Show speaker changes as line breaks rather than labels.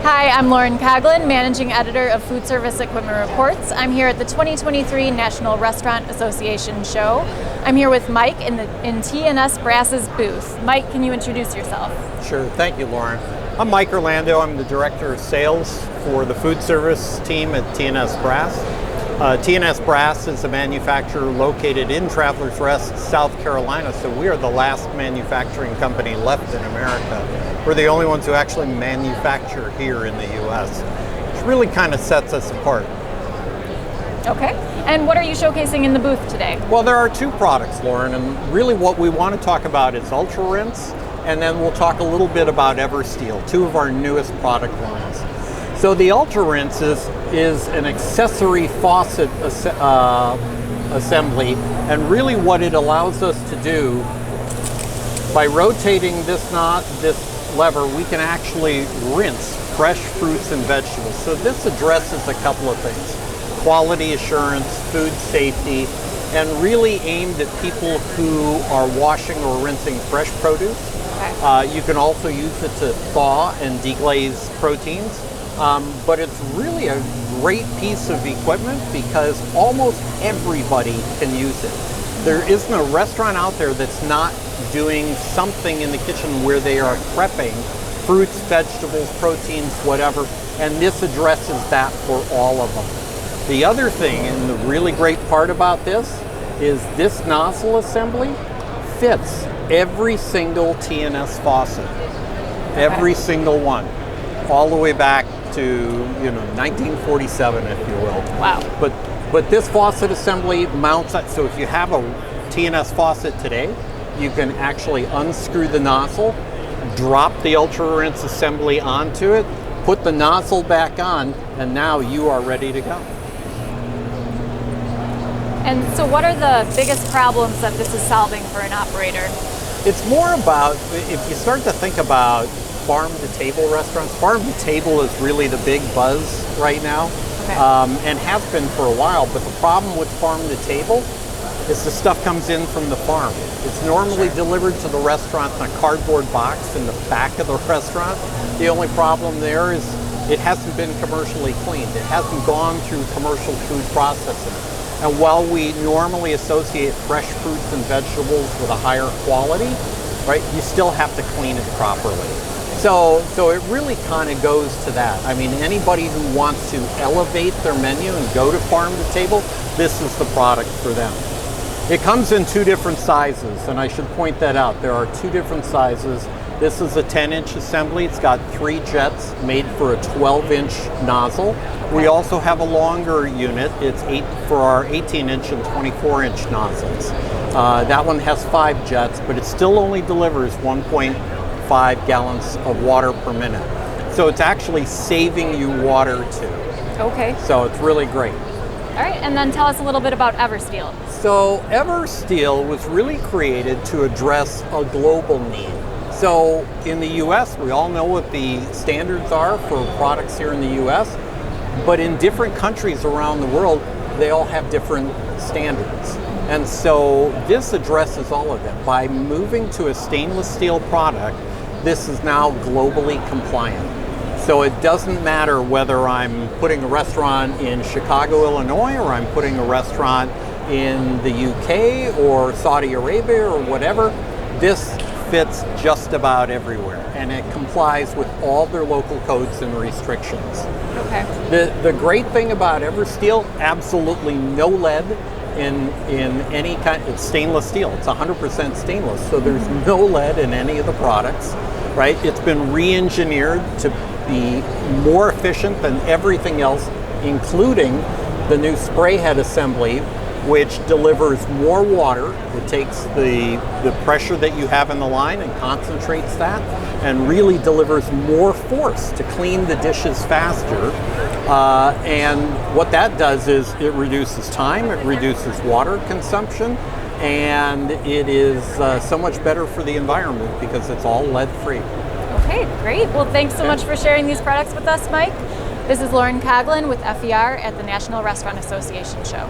Hi, I'm Lauren Coughlin, Managing Editor of Foodservice Equipment Reports. I'm here at the 2023 National Restaurant Association Show. I'm here with Mike in T&S Brass's booth. Mike, can you introduce yourself?
Sure, thank you, Lauren. I'm Mike Orlando. I'm the Director of Sales for the Foodservice team at T&S Brass. T&S Brass is a manufacturer located in Travelers Rest, South Carolina, so we are the last manufacturing company left in America. We're the only ones who actually manufacture here in the U.S., which really kind of sets us apart.
Okay, and what are you showcasing in the booth today?
Well, there are two products, Lauren, and really what we want to talk about is Ultrarinse, and then we'll talk a little bit about EverSteel, two of our newest product lines. So the Ultrarinse is an accessory faucet assembly, and really what it allows us to do, by rotating this lever, we can actually rinse fresh fruits and vegetables. So this addresses a couple of things: quality assurance, food safety, and really aimed at people who are washing or rinsing fresh produce. Okay. You can also use it to thaw and deglaze proteins. But it's really a great piece of equipment because almost everybody can use it. There isn't a restaurant out there that's not doing something in the kitchen where they are prepping fruits, vegetables, proteins, whatever, and this addresses that for all of them. The other thing, and the really great part about this, is this nozzle assembly fits every single T&S faucet. Every single one. All the way back to 1947, if you will.
Wow.
But this faucet assembly mounts that, so if you have a T&S faucet today, you can actually unscrew the nozzle, drop the Ultrarinse assembly onto it, put the nozzle back on, and now you are ready to go.
And so what are the biggest problems that this is solving for an operator?
It's more about, if you start to think about farm-to-table restaurants. Farm-to-table is really the big buzz right now, okay. And has been for a while, but the problem with farm-to-table is the stuff comes in from the farm. It's normally delivered to the restaurant in a cardboard box in the back of the restaurant. The only problem there is it hasn't been commercially cleaned. It hasn't gone through commercial food processing. And while we normally associate fresh fruits and vegetables with a higher quality, right, you still have to clean it properly. So it really kind of goes to that. I mean, anybody who wants to elevate their menu and go to farm to table, this is the product for them. It comes in two different sizes, and I should point that out. There are two different sizes. This is a 10-inch assembly. It's got 3 jets made for a 12-inch nozzle. We also have a longer unit. It's 8 for our 18-inch and 24-inch nozzles. That one has 5 jets, but it still only delivers 1.5 gallons of water per minute. So it's actually saving you water too.
Okay.
So it's really great.
All right, and then tell us a little bit about EverSteel.
So EverSteel was really created to address a global need. So in the US, we all know what the standards are for products here in the US, but in different countries around the world, they all have different standards. And so this addresses all of them. By moving to a stainless steel product, this is now globally compliant. So it doesn't matter whether I'm putting a restaurant in Chicago, Illinois, or I'm putting a restaurant in the UK or Saudi Arabia or whatever, this fits just about everywhere, and it complies with all their local codes and restrictions.
Okay.
The great thing about EverSteel, absolutely no lead in any kind. It's stainless steel. It's 100% stainless, so there's no lead in any of the products, right? It's been re-engineered to be more efficient than everything else, including the new spray head assembly, which delivers more water. It takes the pressure that you have in the line and concentrates that, and really delivers more force to clean the dishes faster. And what that does is it reduces time, it reduces water consumption, and it is so much better for the environment because it's all lead-free.
Okay, great. Well, thanks so much for sharing these products with us, Mike. This is Lauren Coughlin with FER at the National Restaurant Association Show.